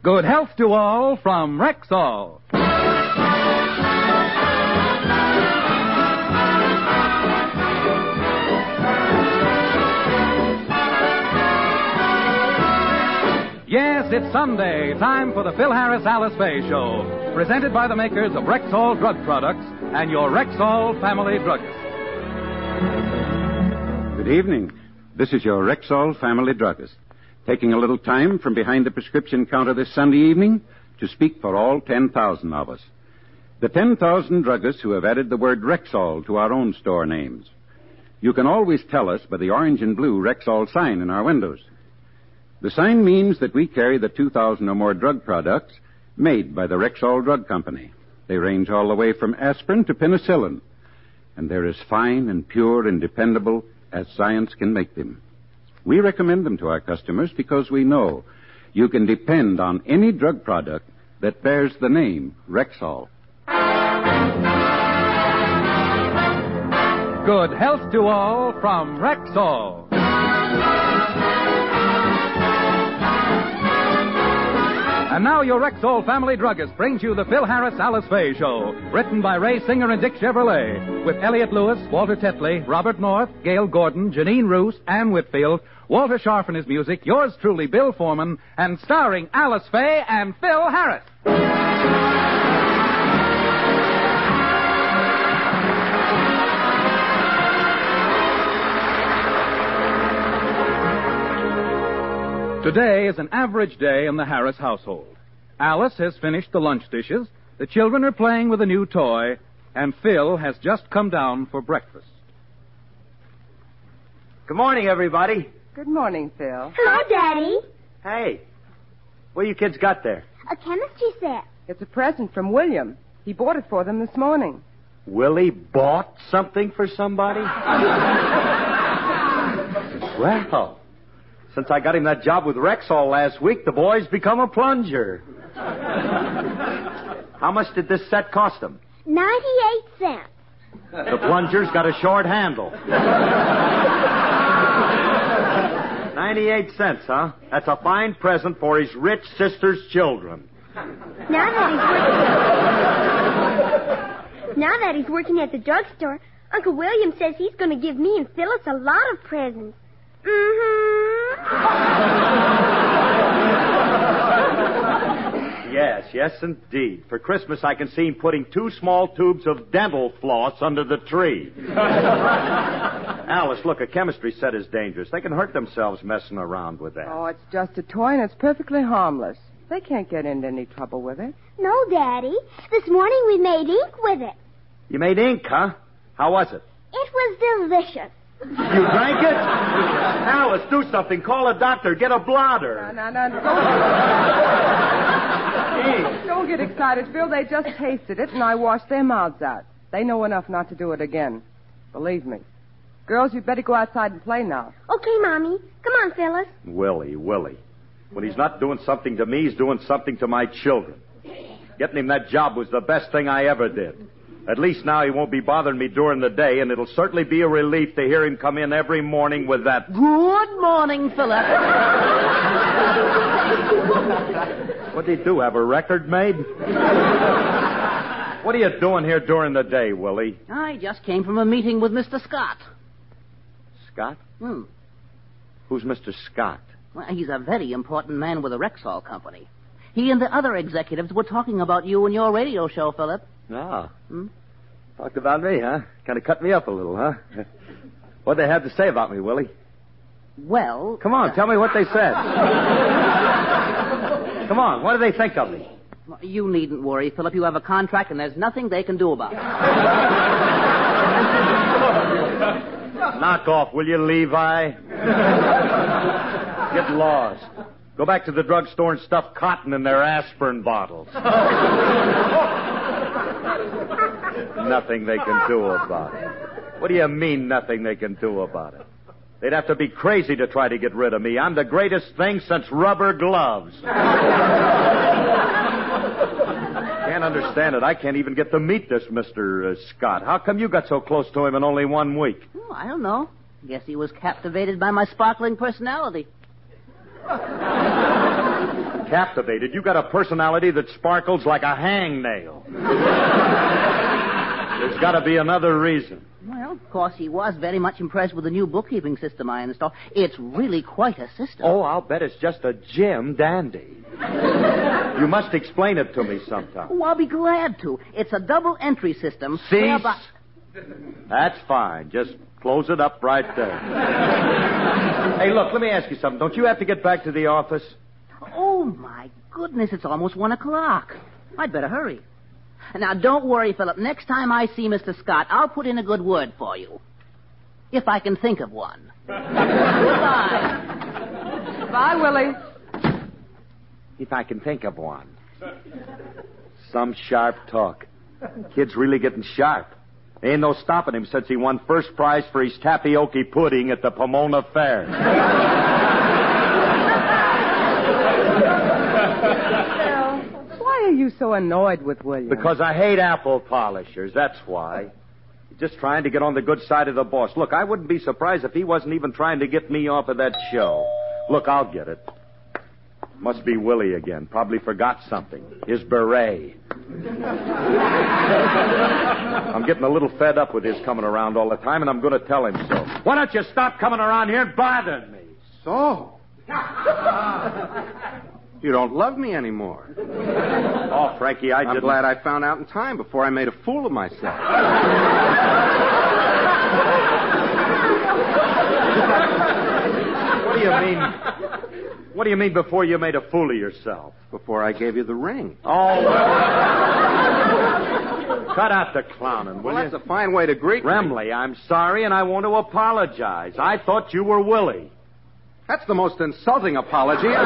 Good health to all from Rexall. Yes, it's Sunday, time for the Phil Harris Alice Faye Show, presented by the makers of Rexall Drug Products and your Rexall Family Druggist. Good evening. This is your Rexall Family Druggist, taking a little time from behind the prescription counter this Sunday evening to speak for all 10,000 of us. The 10,000 druggists who have added the word Rexall to our own store names. You can always tell us by the orange and blue Rexall sign in our windows. The sign means that we carry the 2,000 or more drug products made by the Rexall Drug Company. They range all the way from aspirin to penicillin, and they're as fine and pure and dependable as science can make them. We recommend them to our customers because we know you can depend on any drug product that bears the name Rexall. Good health to all from Rexall. And now your Rexall Family Druggist brings you the Phil Harris Alice Faye Show, written by Ray Singer and Dick Chevrolet, with Elliot Lewis, Walter Tetley, Robert North, Gail Gordon, Janine Roos, Ann Whitfield, Walter Scharf and his music, yours truly, Bill Foreman, and starring Alice Faye and Phil Harris. Today is an average day in the Harris household. Alice has finished the lunch dishes, the children are playing with a new toy, and Phil has just come down for breakfast. Good morning, everybody. Good morning, Phil. Hello, Daddy. Hey, what you kids got there? A chemistry set. It's a present from William. He bought it for them this morning. Willie bought something for somebody? Well, since I got him that job with Rexall last week, the boy's become a plunger. How much did this set cost him? 98 cents. The plunger's got a short handle. 98 cents, huh? That's a fine present for his rich sister's children. Now that he's working at the drugstore, Uncle William says he's going to give me and Phyllis a lot of presents. Yes, indeed. For Christmas, I can see him putting 2 small tubes of dental floss under the tree. Alice, look, a chemistry set is dangerous. They can hurt themselves messing around with that. Oh, it's just a toy and it's perfectly harmless. They can't get into any trouble with it. No, Daddy. This morning we made ink with it. You made ink, huh? How was it? It was delicious. You drank it? Alice, do something. Call a doctor. Get a blotter. No. Don't get excited, Phil. They just tasted it, and I washed their mouths out. They know enough not to do it again. Believe me. Girls, you'd better go outside and play now. Okay, Mommy. Come on, Phyllis. Willie. When he's not doing something to me, he's doing something to my children. Getting him that job was the best thing I ever did. At least now he won't be bothering me during the day, and it'll certainly be a relief to hear him come in every morning with that... Good morning, Philip. What'd he do, have a record made? What are you doing here during the day, Willie? I just came from a meeting with Mr. Scott. Scott? Who's Mr. Scott? Well, he's a very important man with the Rexall Company. He and the other executives were talking about you and your radio show, Philip. Ah. Talked about me, huh? Kind of cut me up a little, huh? What'd they have to say about me, Willie? Well... Come on, tell me what they said. Come on, what do they think of me? You needn't worry, Philip. You have a contract, and there's nothing they can do about it. Knock off, will you, Levi? Get lost. Go back to the drugstore and stuff cotton in their aspirin bottles. Nothing they can do about it. What do you mean, nothing they can do about it? They'd have to be crazy to try to get rid of me. I'm the greatest thing since rubber gloves. Can't understand it. I can't even get to meet this Mr. Scott. How come you got so close to him in only 1 week? Oh, I don't know. Guess he was captivated by my sparkling personality. captivated. You got a personality that sparkles like a hangnail. There's got to be another reason. Well, of course, he was very much impressed with the new bookkeeping system I installed. It's really quite a system. Oh, I'll bet it's just a Jim dandy. You must explain it to me sometime. Oh, I'll be glad to. It's a double entry system. Cease. Whereby... That's fine. Just close it up right there. Hey, look, let me ask you something. Don't you have to get back to the office? Oh, my goodness, it's almost 1 o'clock. I'd better hurry. Now, don't worry, Philip. Next time I see Mr. Scott, I'll put in a good word for you. If I can think of one. Goodbye. Bye, Willie. If I can think of one. Some sharp talk. Kid's really getting sharp. Ain't no stopping him since he won first prize for his tapioca pudding at the Pomona Fair. Why are you so annoyed with William? Because I hate apple polishers, that's why. Just trying to get on the good side of the boss. Look, I wouldn't be surprised if he wasn't even trying to get me off of that show. Look, I'll get it. Must be Willie again. Probably forgot something. His beret. I'm getting a little fed up with his coming around all the time, and I'm going to tell him so. Why don't you stop coming around here and bothering me? So? You don't love me anymore. Oh, Frankie, I'm glad I found out in time before I made a fool of myself. What do you mean? What do you mean before you made a fool of yourself? Before I gave you the ring. Oh. Cut out the clowning, will Well, you? that's a fine way to greet me. Remley, I'm sorry, and I want to apologize. I thought you were Willie. That's the most insulting apology. What's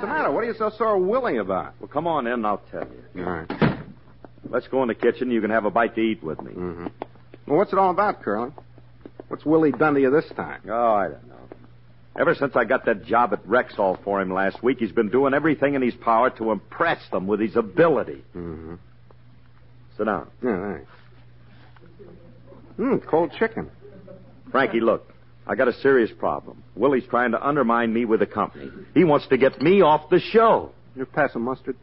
the matter? What are you so sore Willie about? Well, come on in, and I'll tell you. All right. Let's go in the kitchen. You can have a bite to eat with me. Mm-hmm. Well, what's it all about, Curly? What's Willie done to you this time? Oh, I don't know. Ever since I got that job at Rexall for him last week, he's been doing everything in his power to impress them with his ability. Mm-hmm. Sit down. Yeah, thanks. Cold chicken. Frankie, look. I got a serious problem. Willie's trying to undermine me with the company. He wants to get me off the show. You're passing mustard?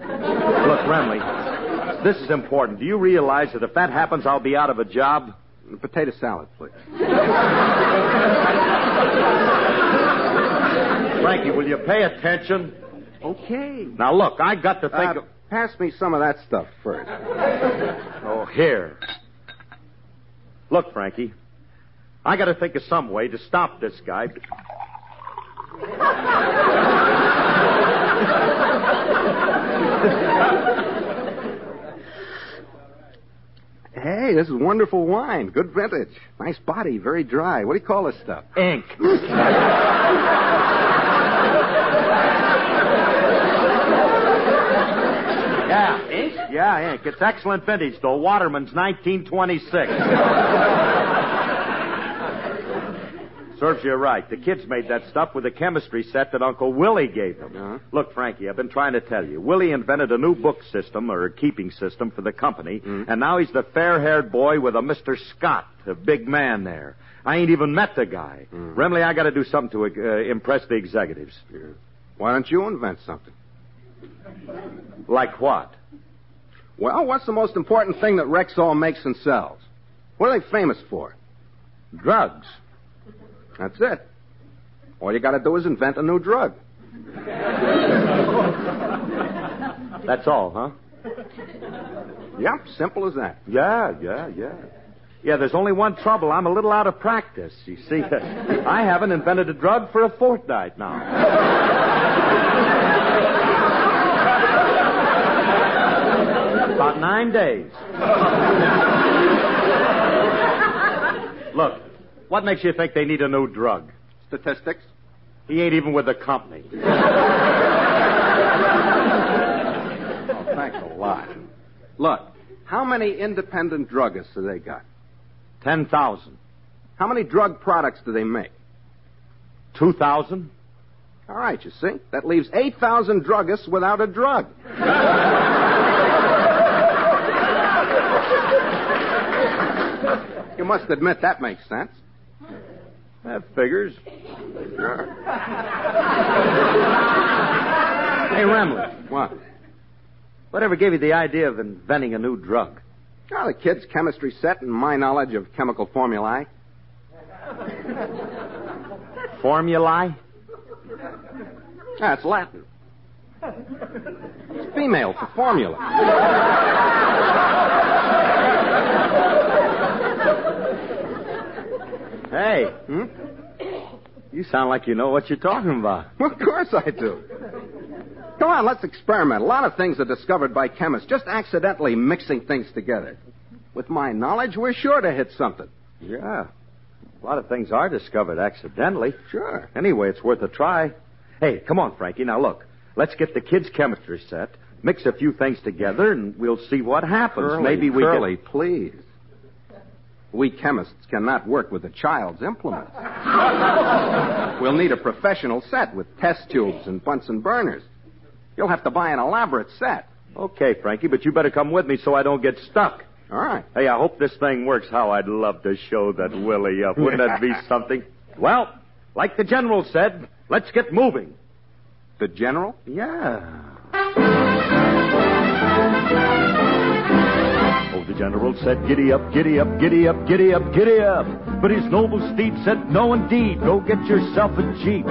Look, Remley, this is important. Do you realize that if that happens, I'll be out of a job? Potato salad, please. Frankie, will you pay attention? Okay. Now, look, I got to think of... Pass me some of that stuff first. Oh, here. Look, Frankie, I got to think of some way to stop this guy. Hey, this is wonderful wine. Good vintage. Nice body, very dry. What do you call this stuff? Ink. Yeah, ink? Yeah, ink. It's excellent vintage, though. Waterman's 1926. Serves you right. The kids made that stuff with a chemistry set that Uncle Willie gave them. Uh-huh. Look, Frankie, I've been trying to tell you. Willie invented a new book system, or a keeping system, for the company, and now he's the fair-haired boy with a Mr. Scott, a big man there. I ain't even met the guy. Remley, I got to do something to impress the executives. Yeah. Why don't you invent something? Like what? Well, what's the most important thing that Rexall makes and sells? What are they famous for? Drugs. That's it. All you got to do is invent a new drug. That's all, huh? Yep, simple as that. Yeah. Yeah, there's only one trouble. I'm a little out of practice. You see, I haven't invented a drug for a fortnight now. About 9 days. Look, what makes you think they need a new drug? Statistics? He ain't even with the company. Oh, thanks a lot. Look, how many independent druggists do they got? 10,000. How many drug products do they make? 2,000. All right, you see? That leaves 8,000 druggists without a drug. You must admit that makes sense. That figures. Hey, Remley. What? Whatever gave you the idea of inventing a new drug? Oh, the kid's chemistry set and my knowledge of chemical formulae. Formulae? That's Latin. It's female for formula. Hey. You sound like you know what you're talking about. Well, of course I do. Come on, let's experiment. A lot of things are discovered by chemists, just accidentally mixing things together. With my knowledge, we're sure to hit something. Yeah. A lot of things are discovered accidentally. Sure. Anyway, it's worth a try. Hey, come on, Frankie. Now, look. Let's get the kids' chemistry set, mix a few things together, and we'll see what happens. Curly, please. We chemists cannot work with a child's implements. We'll need a professional set with test tubes and Bunsen burners. You'll have to buy an elaborate set. Okay, Frankie, but you better come with me so I don't get stuck. All right. Hey, I hope this thing works. How I'd love to show that Willie up. Wouldn't that be something? Well, like the general said, let's get moving. The general? Yeah. Oh, the general said, giddy up, giddy up, giddy up, giddy up, giddy up. But his noble steed said, no, indeed, go get yourself a jeep.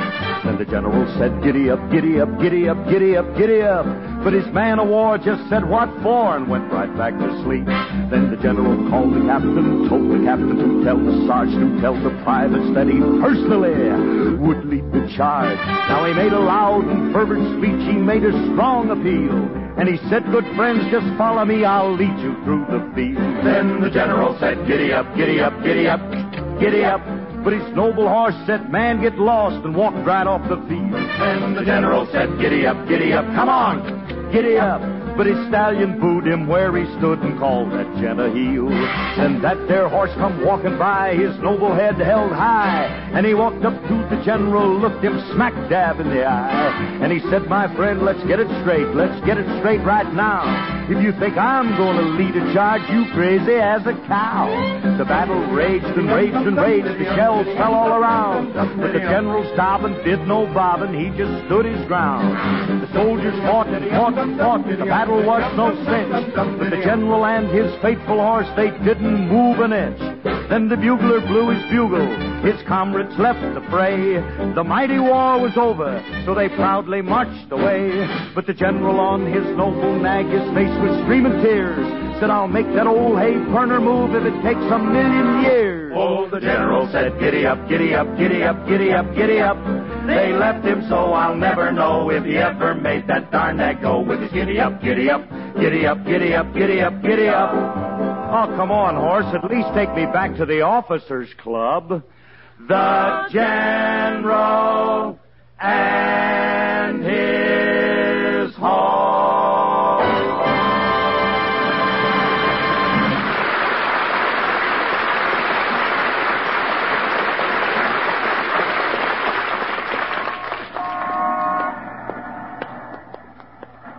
Then the general said, giddy up, giddy up, giddy up, giddy up, giddy up. But his man of war just said, what for? And went right back to sleep. Then the general called the captain, told the captain to tell the sergeant, to tell the privates that he personally would lead the charge. Now he made a loud and fervent speech, he made a strong appeal. And he said, good friends, just follow me, I'll lead you through the field. Then the general said, giddy up, giddy up, giddy up, giddy up. But his noble horse said, man, get lost, and walked right off the field. Then the general said, giddy up, come on, giddy up. But his stallion booed him where he stood and called that gent a heel. And that there horse come walking by, his noble head held high. And he walked up to the general, looked him smack dab in the eye. And he said, my friend, let's get it straight right now. If you think I'm going to lead a charge, you crazy as a cow. The battle raged and raged and raged, the shells fell all around. But the general stopping, did no bobbing, he just stood his ground. The soldiers fought and fought and fought, the battle was no cinch. But the general and his faithful horse, they didn't move an inch. Then the bugler blew his bugle, his comrades left the fray. The mighty war was over, so they proudly marched away. But the general on his noble nag, his face was streaming tears, said, I'll make that old hay burner move if it takes 1,000,000 years. Oh, the general said, giddy up, giddy up, giddy up, giddy up, giddy up. They left him so I'll never know if he ever made that darn nag go with his giddy up, giddy up, giddy up, giddy up, giddy up, giddy up. Oh, come on, horse. At least take me back to the officers' club. The general and his horse.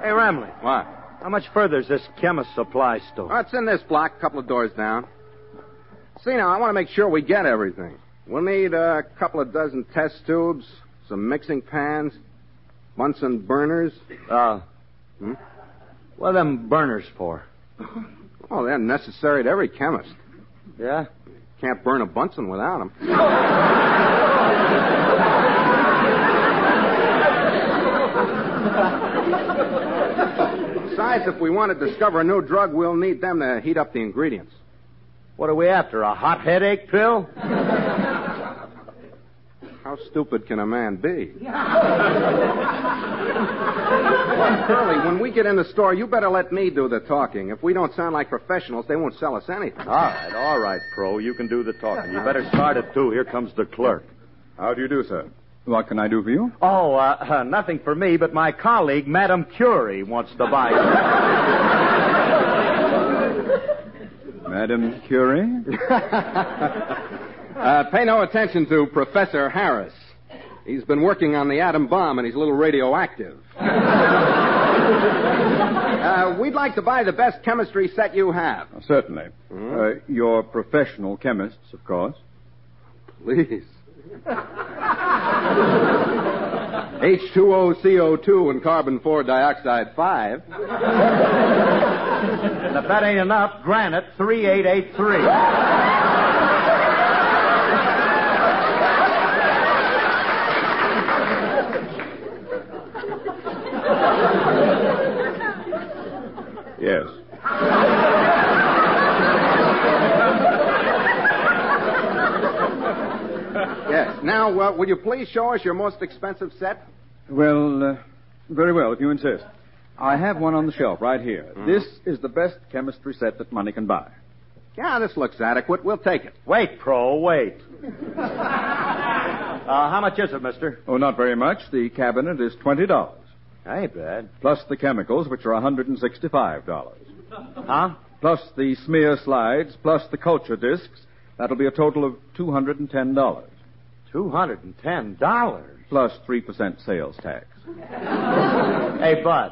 Hey, Remley. What? How much further is this chemist supply store? Oh, it's in this block, a couple of doors down. See, now, I want to make sure we get everything. We'll need a couple of dozen test tubes, some mixing pans, Bunsen burners. What are them burners for? Oh, they're necessary to every chemist. Yeah? Can't burn a Bunsen without them. Besides, if we want to discover a new drug, we'll need them to heat up the ingredients. What are we after, a hot headache pill? How stupid can a man be? Curly, when we get in the store, you better let me do the talking. If we don't sound like professionals, they won't sell us anything. All right, Pro. You can do the talking. You better start it, too. Here comes the clerk. How do you do, sir? What can I do for you? Oh, nothing for me, but my colleague, Madame Curie, wants to buy you. Madame Curie? Pay no attention to Professor Harris. He's been working on the atom bomb, and he's a little radioactive. We'd like to buy the best chemistry set you have. Certainly. You're professional chemists, of course. Please. H2O CO2 and carbon 4 dioxide 5. And if that ain't enough, granite 3883. Yes. Yes. Now, will you please show us your most expensive set? Well, very well, if you insist. I have one on the shelf right here. This is the best chemistry set that money can buy. Yeah, this looks adequate. We'll take it. Wait, Pro, wait. How much is it, mister? Oh, not very much. The cabinet is $20. Ain't bad. Plus the chemicals, which are $165. Huh? Plus the smear slides, plus the culture discs. That'll be a total of $210. $210? Plus 3% sales tax. Hey, Bud.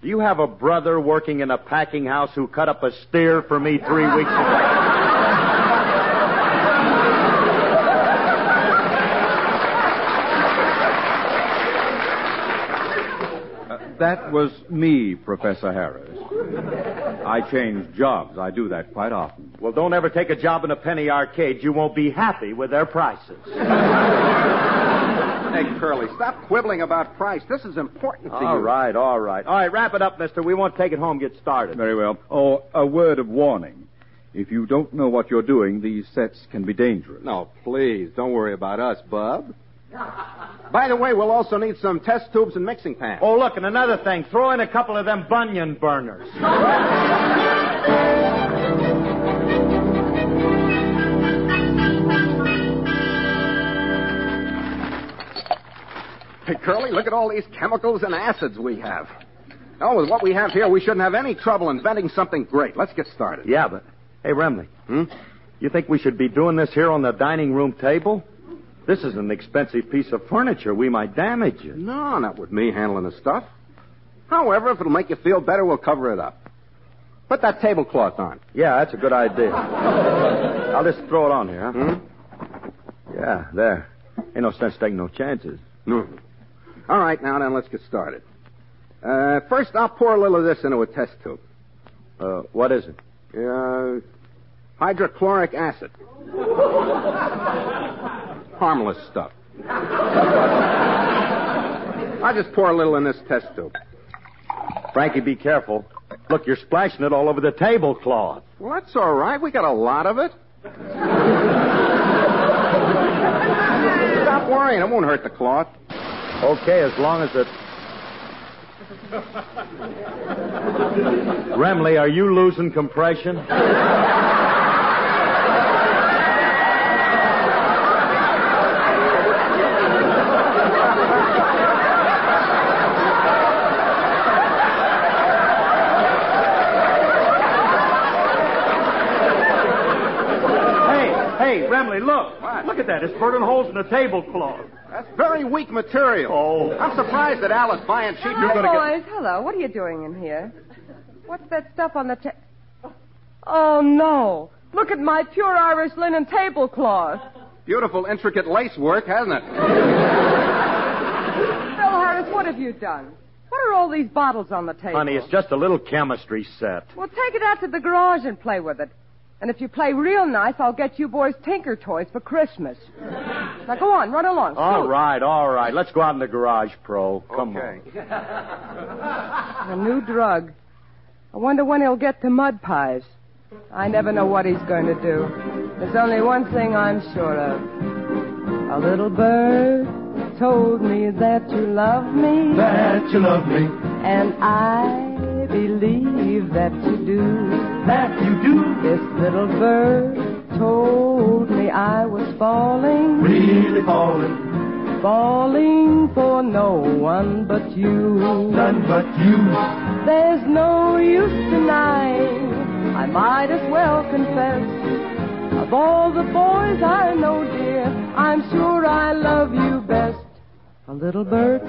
Do you have a brother working in a packing house who cut up a steer for me 3 weeks ago? That was me, Professor Harris. I change jobs. I do that quite often. Well, don't ever take a job in a penny arcade. You won't be happy with their prices. Hey, Curly, stop quibbling about price. This is important to you. All right. All right, wrap it up, mister. We won't take it home. Get started. Very well. Oh, a word of warning. If you don't know what you're doing, these sets can be dangerous. No, please, don't worry about us, Bub. By the way, we'll also need some test tubes and mixing pans. Oh, look, and another thing. Throw in a couple of them bunion burners. Hey, Curly, look at all these chemicals and acids we have. Oh, with what we have here, we shouldn't have any trouble inventing something great. Let's get started. Yeah, but... Hey, Remley. You think we should be doing this here on the dining room table? This is an expensive piece of furniture. We might damage it. No, not with me handling the stuff. However, if it'll make you feel better, we'll cover it up. Put that tablecloth on. Yeah, that's a good idea. I'll just throw it on here, huh? Yeah, there. Ain't no sense taking no chances. No. All right, now then, let's get started. First, I'll pour a little of this into a test tube. What is it? Hydrochloric acid. Harmless stuff. I'll just pour a little in this test tube. Frankie, be careful. Look, you're splashing it all over the tablecloth. Well, that's all right. We got a lot of it. Stop worrying. It won't hurt the cloth. Okay, as long as it... Remley, are you losing compression? Hey, Remley, look. What? Look at that. It's burning holes in the tablecloth. That's very weak material. Oh. I'm surprised that Alice buying cheap. You're Hi, going to boys. Hello. What are you doing in here? What's that stuff on the Oh, no. Look at my pure Irish linen tablecloth. Beautiful, intricate lace work, hasn't it? Phil Harris, what have you done? What are all these bottles on the table? Honey, it's just a little chemistry set. Well, take it out to the garage and play with it. And if you play real nice, I'll get you boys Tinker toys for Christmas. Now, go on, run along. All right. Let's go out in the garage, Pro. Come on. A new drug. I wonder when he'll get to mud pies. I never know what he's going to do. There's only one thing I'm sure of. A little bird told me that you love me. That you love me. And I believe that you do. That you do. This little bird told me I was falling. Really falling. Falling for no one but you. None but you. There's no use denying. I might as well confess. Of all the boys I know, dear, I'm sure I love you best. A little bird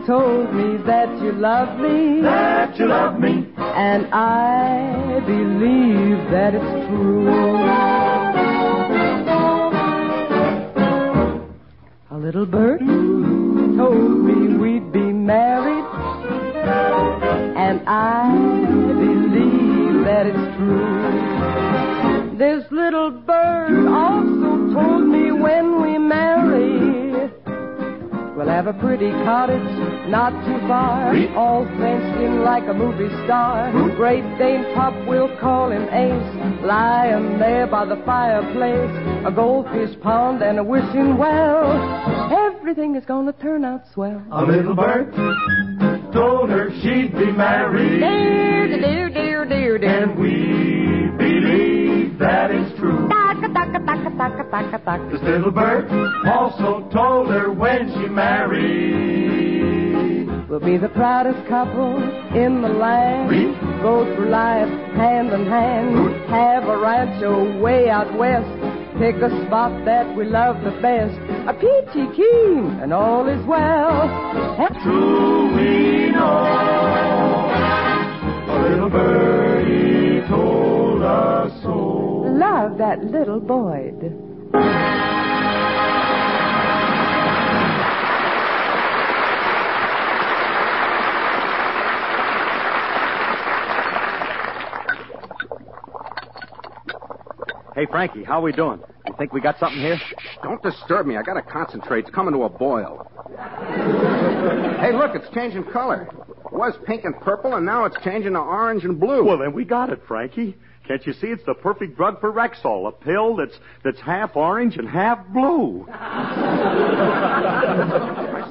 told me that you love me. That you love me. And I believe that it's true. little bird told me we'd be married, and I believe that it's true. This little bird also told me when we marry, we'll have a pretty cottage not too far, all fenced in like a movie star. Great Dane Pop, we'll call him Ace, lying there by the fireplace, a goldfish pond and a wishing well. Everything is gonna turn out swell. A little bird told her she'd be married, and we believe that it's true. This little bird also told her when she married, we'll be the proudest couple in the land. Go through life hand in hand. Have a rancho way out west. Pick a spot that we love the best. A peachy keen and all is well. True we know. A little birdie told us so. Love that little Boyd. Hey, Frankie, how we doing? You think we got something here? Shh, don't disturb me. I gotta concentrate. It's coming to a boil. Hey, look, it's changing color. It was pink and purple, and now it's changing to orange and blue. Well, then we got it, Frankie. Can't you see it's the perfect drug for Rexall? A pill that's half orange and half blue. I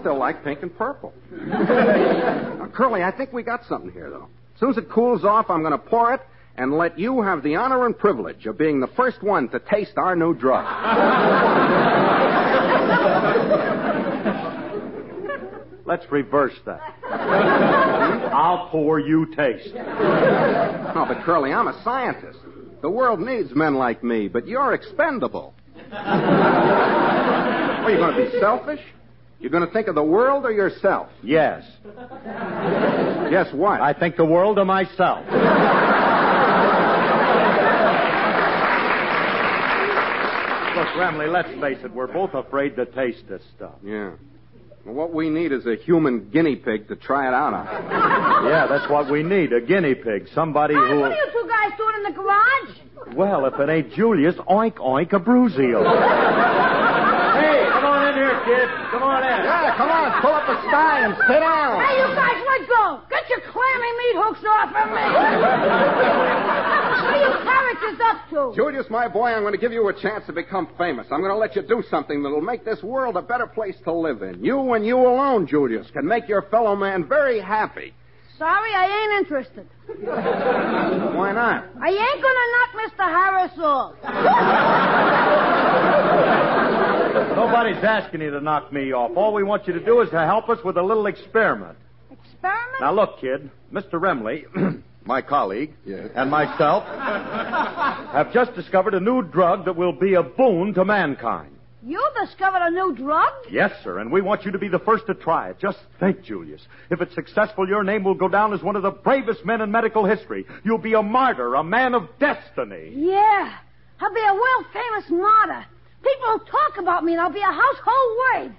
still like pink and purple. Now, Curly, I think we got something here, though. As soon as it cools off, I'm going to pour it and let you have the honor and privilege of being the first one to taste our new drug. Let's reverse that. I'll pour, you taste. No, but Curly, I'm a scientist. The world needs men like me, but you're expendable. Are you going to be selfish? You're going to think of the world or yourself? Yes. Yes, what? I think the world of myself. Look, Remley, let's face it. We're both afraid to taste this stuff. Yeah. Well, what we need is a human guinea pig to try it out on. Yeah, that's what we need, a guinea pig. Somebody who... What are you two guys doing in the garage? Well, if it ain't Julius, oink, oink, a bruiseel. Hey, come on in here, kid. Come on in. Yeah, come on, pull up a sty and sit down. Hey, you guys, let go. Get your clammy meat hooks off of me. What are you characters up to? Julius, my boy, I'm going to give you a chance to become famous. I'm going to let you do something that'll make this world a better place to live in. You and you alone, Julius, can make your fellow man very happy. Sorry, I ain't interested. Why not? I ain't gonna knock Mr. Harris off. Nobody's asking you to knock me off. All we want you to do is to help us with a little experiment. Experiment? Now, look, kid, Mr. Remley, my colleague, yes, and myself have just discovered a new drug that will be a boon to mankind. You discovered a new drug? Yes, sir, and we want you to be the first to try it. Just think, Julius. If it's successful, your name will go down as one of the bravest men in medical history. You'll be a martyr, a man of destiny. Yeah, I'll be a world-famous martyr. People will talk about me, and I'll be a household word.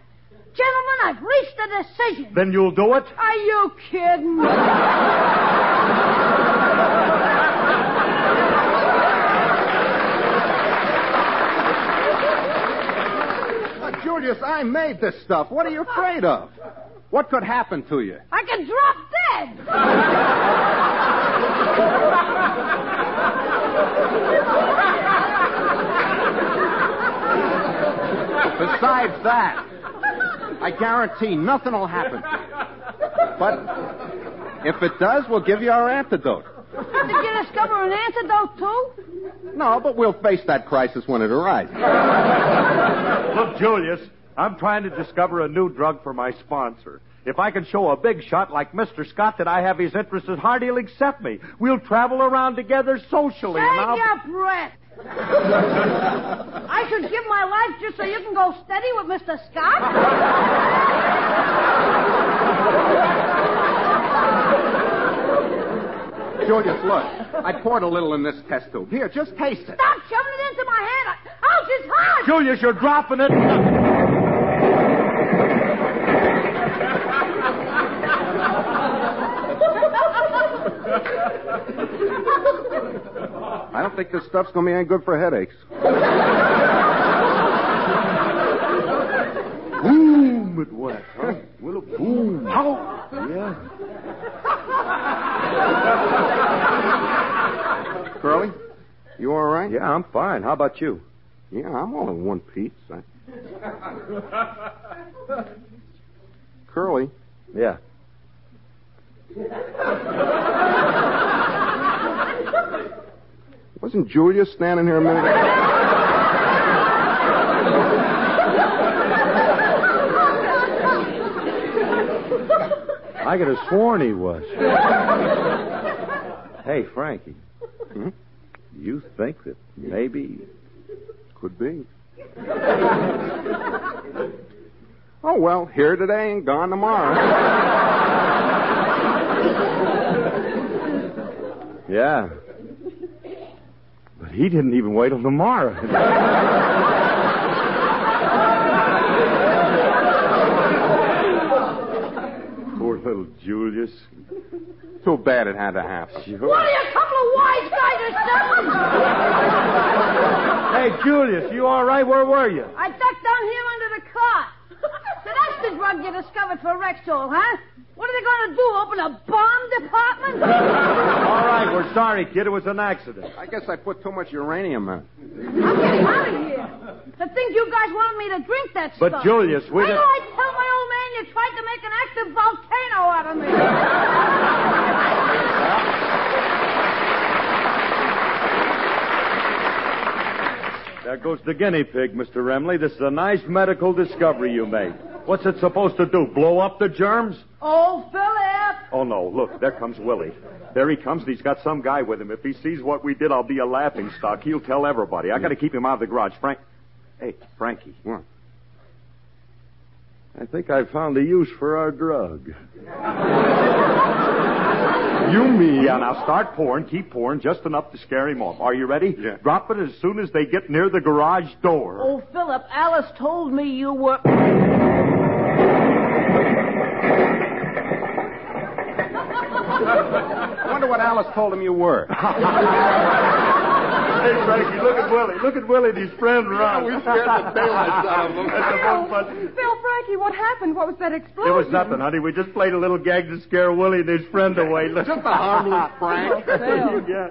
Gentlemen, I've reached a decision. Then you'll do it? Are you kidding? Julius, I made this stuff. What are you afraid of? What could happen to you? I can drop dead. Besides that, I guarantee nothing will happen. But if it does, we'll give you our antidote. Did you discover an antidote, too? No, but we'll face that crisis when it arrives. Look, Julius, I'm trying to discover a new drug for my sponsor. If I can show a big shot like Mr. Scott that I have his interests at heart, he'll accept me. We'll travel around together socially. Save your breath. I should give my life just so you can go steady with Mr. Scott? Julius, look. I poured a little in this test tube. Here, just taste it. Stop shoving it into my hand. Ouch, it's hot. Julius, you're dropping it. I don't think this stuff's going to be any good for headaches. Boom, it went, huh? Well, boom. Ow! Yeah. Curly, you all right? Yeah, I'm fine. How about you? Yeah, I'm all in one piece. Curly. Yeah. Wasn't Julia standing here a minute ago? I could have sworn he was. Hey, Frankie. Hmm? You think that maybe... Could be. Oh, well, here today and gone tomorrow. Yeah. But he didn't even wait till tomorrow. Poor little Julius. Too bad it had to happen. What are you, a couple of wise guys or something? Hey, Julius, you all right? Where were you? I ducked down here under the car. So that's the drug you discovered for Rexall, huh? What are they going to do, open a bomb department? All right, we're sorry, kid. It was an accident. I guess I put too much uranium in it. I'm getting out of here. To think you guys wanted me to drink that stuff. But, Julius, we Wait didn't... till I tell my old man you tried to make an active volcano out of me. There goes the guinea pig, Mr. Remley. This is a nice medical discovery you made. What's it supposed to do, blow up the germs? Oh, Philip! Oh, no, look, there comes Willie. There he comes, and he's got some guy with him. If he sees what we did, I'll be a laughingstock. He'll tell everybody. I got to keep him out of the garage. Hey, Frankie. What? I think I found a use for our drug. You mean? Yeah, now start pouring. Keep pouring, just enough to scare him off. Are you ready? Yeah. Drop it as soon as they get near the garage door. Oh, Philip, Alice told me you were... I wonder what Alice told him you were. Hey, Frankie, look at Willie. Look at Willie and his friend Ron. We scared the daylights out of them. That's the most fun. Phil, Frankie, what happened? What was that explosion? It was nothing, honey. We just played a little gag to scare Willie and his friend away. Just a harmless prank. Phil, Yeah.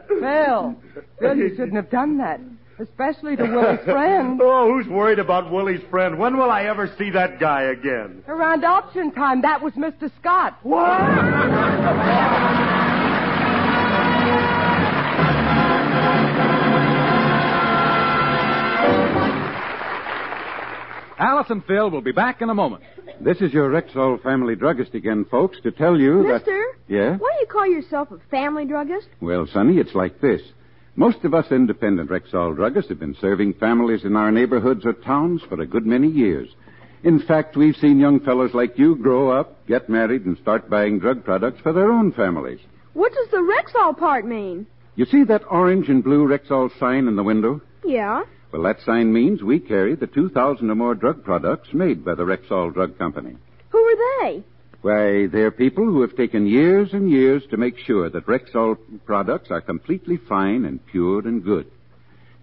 Phil, you shouldn't have done that. Especially to Willie's friend. Oh, who's worried about Willie's friend? When will I ever see that guy again? Around auction time, that was Mr. Scott. What? Alice and Phil will be back in a moment. This is your Rexall family druggist again, folks, to tell you that... Mister? Yeah? Why do you call yourself a family druggist? Well, Sonny, it's like this. Most of us independent Rexall druggists have been serving families in our neighborhoods or towns for a good many years. In fact, we've seen young fellows like you grow up, get married, and start buying drug products for their own families. What does the Rexall part mean? You see that orange and blue Rexall sign in the window? Yeah. Well, that sign means we carry the 2,000 or more drug products made by the Rexall Drug Company. Who are they? Why, they're people who have taken years and years to make sure that Rexall products are completely fine and pure and good.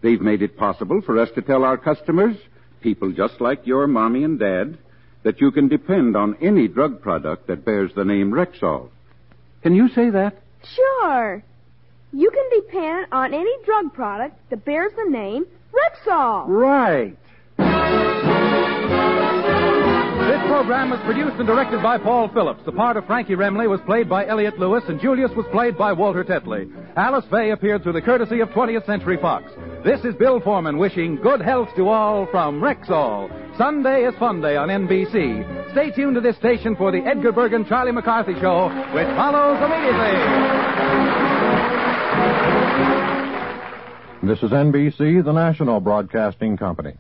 They've made it possible for us to tell our customers, people just like your mommy and dad, that you can depend on any drug product that bears the name Rexall. Can you say that? Sure. You can depend on any drug product that bears the name Rexall. Right. This program was produced and directed by Paul Phillips. The part of Frankie Remley was played by Elliot Lewis, and Julius was played by Walter Tetley. Alice Faye appeared through the courtesy of 20th Century Fox. This is Bill Foreman wishing good health to all from Rexall. Sunday is Fun Day on NBC. Stay tuned to this station for the Edgar Bergen Charlie McCarthy Show, which follows immediately. This is NBC, the national broadcasting company.